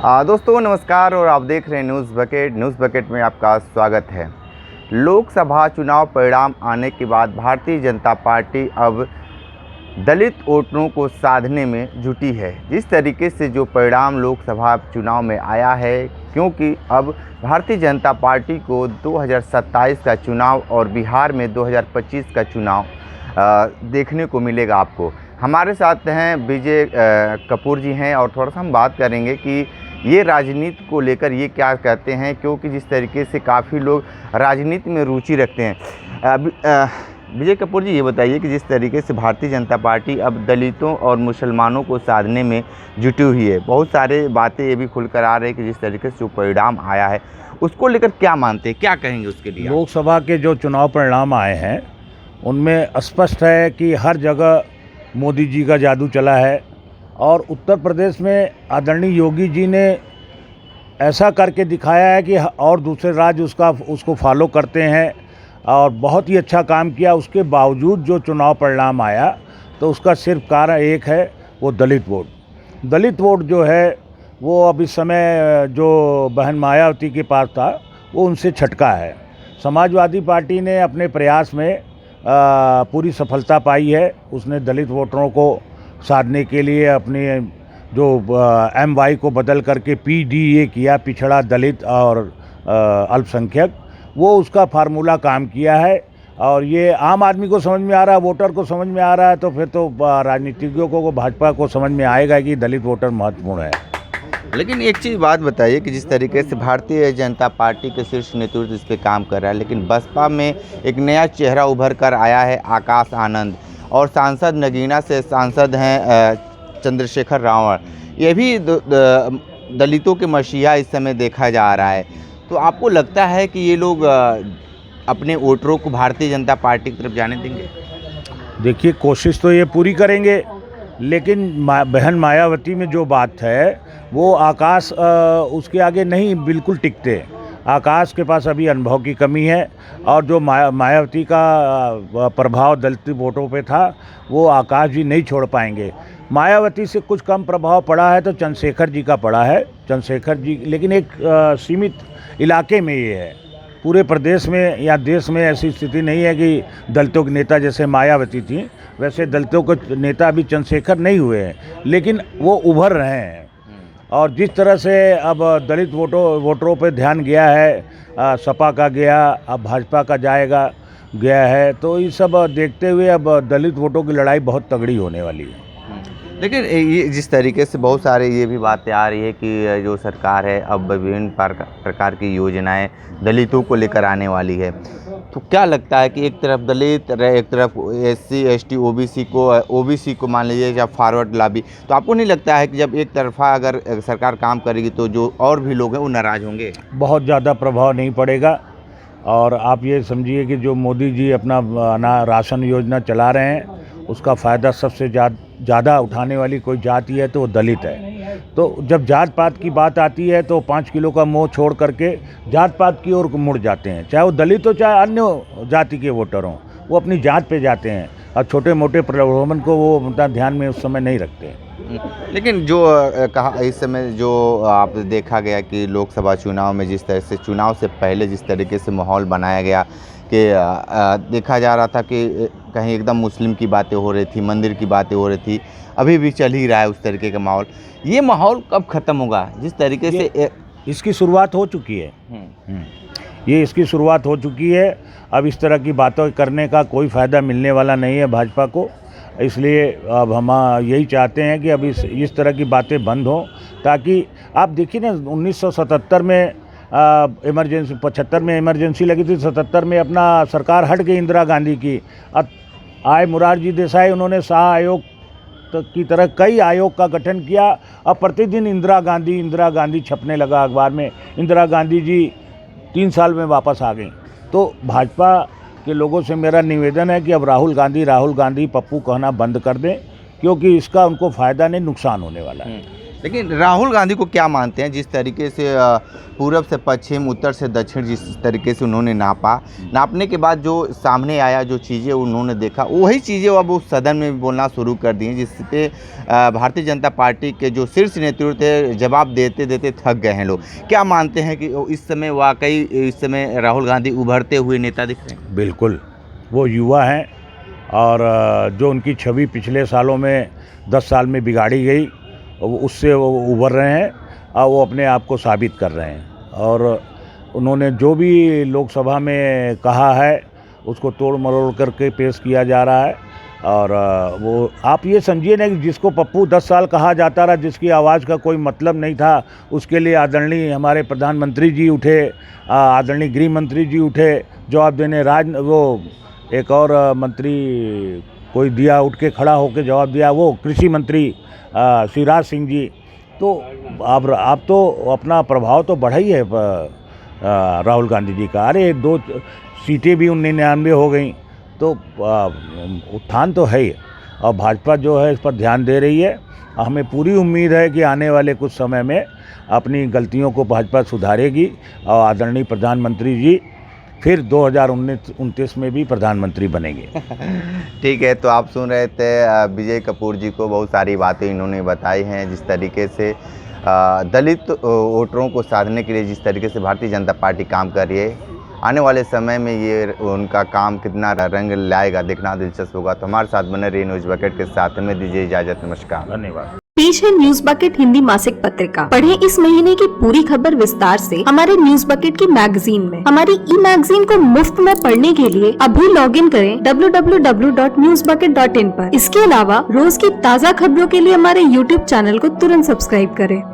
दोस्तों नमस्कार और आप देख रहे हैं न्यूज़ बकेट में आपका स्वागत है। लोकसभा चुनाव परिणाम आने के बाद भारतीय जनता पार्टी अब दलित वोटरों को साधने में जुटी है। जिस तरीके से जो परिणाम लोकसभा चुनाव में आया है, क्योंकि अब भारतीय जनता पार्टी को 2027 का चुनाव और बिहार में 2025 का चुनाव देखने को मिलेगा। आपको हमारे साथ हैं विजय कपूर जी हैं और थोड़ा सा हम बात करेंगे कि ये राजनीति को लेकर ये क्या कहते हैं, क्योंकि जिस तरीके से काफ़ी लोग राजनीति में रुचि रखते हैं। विजय कपूर जी, ये बताइए कि जिस तरीके से भारतीय जनता पार्टी अब दलितों और मुसलमानों को साधने में जुटी हुई है, बहुत सारे बातें ये भी खुलकर आ रही है कि जिस तरीके से जो परिणाम आया है उसको लेकर क्या मानते हैं, क्या कहेंगे उसके लिए? लोकसभा के जो चुनाव परिणाम आए हैं उनमें स्पष्ट है कि हर जगह मोदी जी का जादू चला है और उत्तर प्रदेश में आदरणीय योगी जी ने ऐसा करके दिखाया है कि और दूसरे राज्य उसको फॉलो करते हैं और बहुत ही अच्छा काम किया। उसके बावजूद जो चुनाव परिणाम आया तो उसका सिर्फ कारण एक है, वो दलित वोट जो है वो अब इस समय जो बहन मायावती के पास था वो उनसे छटका है। समाजवादी पार्टी ने अपने प्रयास में पूरी सफलता पाई है। उसने दलित वोटरों को साधने के लिए अपने जो MY को बदल करके PDA किया, पिछड़ा दलित और अल्पसंख्यक, वो उसका फार्मूला काम किया है और ये आम आदमी को समझ में आ रहा है, वोटर को समझ में आ रहा है, तो फिर तो राजनीतिज्ञों को भाजपा को समझ में आएगा कि दलित वोटर महत्वपूर्ण है। लेकिन एक चीज़ बात बताइए कि जिस तरीके से भारतीय जनता पार्टी के शीर्ष नेतृत्व इस पर काम कर रहा है, लेकिन बसपा में एक नया चेहरा उभर कर आया है, आकाश आनंद, और सांसद नगीना से सांसद हैं चंद्रशेखर रावण। ये भी दलितों के मसीहा इस समय देखा जा रहा है। तो आपको लगता है कि ये लोग अपने वोटरों को भारतीय जनता पार्टी की तरफ जाने देंगे? देखिए, कोशिश तो ये पूरी करेंगे, लेकिन बहन मायावती में जो बात है वो आकाश उसके आगे नहीं बिल्कुल टिकते। आकाश के पास अभी अनुभव की कमी है और जो मायावती का प्रभाव दलित वोटों पे था वो आकाश जी नहीं छोड़ पाएंगे। मायावती से कुछ कम प्रभाव पड़ा है तो चंद्रशेखर जी का पड़ा है। चंद्रशेखर जी लेकिन एक सीमित इलाके में ये है, पूरे प्रदेश में या देश में ऐसी स्थिति नहीं है कि दलितों के नेता जैसे मायावती थी वैसे दलितों के नेता अभी चंद्रशेखर नहीं हुए हैं, लेकिन वो उभर रहे हैं। और जिस तरह से अब दलित वोटरों पे ध्यान गया है, सपा का गया, अब भाजपा का गया है, तो ये सब देखते हुए अब दलित वोटों की लड़ाई बहुत तगड़ी होने वाली है। लेकिन ये जिस तरीके से बहुत सारे ये भी बातें आ रही है कि जो सरकार है अब विभिन्न प्रकार की योजनाएं दलितों को लेकर आने वाली है, तो क्या लगता है कि एक तरफ दलित रहे, एक तरफ SC ST OBC को मान लीजिए या फॉरवर्ड लॉबी, तो आपको नहीं लगता है कि जब एक तरफा अगर सरकार काम करेगी तो जो और भी लोग हैं वो नाराज़ होंगे? बहुत ज़्यादा प्रभाव नहीं पड़ेगा। और आप ये समझिए कि जो मोदी जी अपना राशन योजना चला रहे हैं उसका फ़ायदा सबसे ज़्यादा उठाने वाली कोई जाति है तो वो दलित है। तो जब जात पात की बात आती है तो 5 किलो का मोह छोड़ करके जात पात की ओर मुड़ जाते हैं, चाहे वो दलित हो चाहे अन्य जाति के वोटर हों, वो अपनी जात पे जाते हैं और छोटे मोटे प्रलोभन को वो अपना ध्यान में उस समय नहीं रखते हैं। लेकिन जो कहा इस समय जो आप देखा गया कि लोकसभा चुनाव में जिस तरह से चुनाव से पहले जिस तरीके से माहौल बनाया गया कि देखा जा रहा था कि कहीं एकदम मुस्लिम की बातें हो रही थी, मंदिर की बातें हो रही थी, अभी भी चल ही रहा है उस तरीके का माहौल। ये माहौल कब ख़त्म होगा? जिस तरीके से इसकी शुरुआत हो चुकी है, ये इसकी शुरुआत हो चुकी है। अब इस तरह की बातें करने का कोई फ़ायदा मिलने वाला नहीं है भाजपा को, इसलिए अब हम यही चाहते हैं कि अब इस तरह की बातें बंद हों, ताकि आप देखिए ना 1977 में इमरजेंसी, 75 में इमरजेंसी लगी थी, 77 में अपना सरकार हट गई इंदिरा गांधी की। अब आए मोरारजी देसाई, उन्होंने शाह आयोग की तरह कई आयोग का गठन किया। अब प्रतिदिन इंदिरा गांधी छपने लगा अखबार में। इंदिरा गांधी जी 3 साल में वापस आ गई। तो भाजपा के लोगों से मेरा निवेदन है कि अब राहुल गांधी पप्पू कहना बंद कर दें, क्योंकि इसका उनको फ़ायदा नहीं नुकसान होने वाला है। लेकिन राहुल गांधी को क्या मानते हैं, जिस तरीके से पूरब से पश्चिम, उत्तर से दक्षिण, जिस तरीके से उन्होंने नापने के बाद जो सामने आया, जो चीज़ें उन्होंने देखा, वही चीज़ें अब उस सदन में बोलना शुरू कर दी हैं, जिसपे भारतीय जनता पार्टी के जो शीर्ष नेतृत्व थे जवाब देते देते थक गए हैं लोग। क्या मानते हैं कि इस समय वाकई इस समय राहुल गांधी उभरते हुए नेता दिख रहे हैं? बिल्कुल, वो युवा हैं और जो उनकी छवि पिछले सालों में 10 साल में बिगाड़ी गई, उससे वो उभर रहे हैं और वो अपने आप को साबित कर रहे हैं। और उन्होंने जो भी लोकसभा में कहा है उसको तोड़ मरोड़ करके पेश किया जा रहा है। और वो आप ये समझिए ना कि जिसको पप्पू 10 साल कहा जाता रहा, जिसकी आवाज़ का कोई मतलब नहीं था, उसके लिए आदरणीय हमारे प्रधानमंत्री जी उठे, आदरणीय गृह मंत्री जी उठे जवाब देने। वो एक और मंत्री कोई दिया, उठ के खड़ा होकर जवाब दिया, वो कृषि मंत्री शिवराज सिंह जी। तो अब तो अपना प्रभाव तो बढ़ा ही है राहुल गांधी जी का। अरे 2 सीटें भी 99 हो गई, तो उत्थान तो है ही। और भाजपा जो है इस पर ध्यान दे रही है। हमें पूरी उम्मीद है कि आने वाले कुछ समय में अपनी गलतियों को भाजपा सुधारेगी और आदरणीय प्रधानमंत्री जी फिर 2029 में भी प्रधानमंत्री बनेंगे। ठीक है, तो आप सुन रहे थे विजय कपूर जी को, बहुत सारी बातें इन्होंने बताई हैं, जिस तरीके से दलित वोटरों को साधने के लिए जिस तरीके से भारतीय जनता पार्टी काम कर रही है, आने वाले समय में ये उनका काम कितना रंग लाएगा देखना दिलचस्प होगा। तो हमारे साथ बने रहिए न्यूज़ बकेट के साथ, में दीजिए इजाजत, नमस्कार, धन्यवाद। पेश है न्यूज़ बकेट हिंदी मासिक पत्रिका। पढ़ें इस महीने की पूरी खबर विस्तार से हमारे न्यूज़ बकेट की मैगजीन में। हमारी ई मैगजीन को मुफ्त में पढ़ने के लिए अभी लॉगिन करें www.newsbucket.in पर। इसके अलावा रोज की ताज़ा खबरों के लिए हमारे YouTube चैनल को तुरंत सब्सक्राइब करें।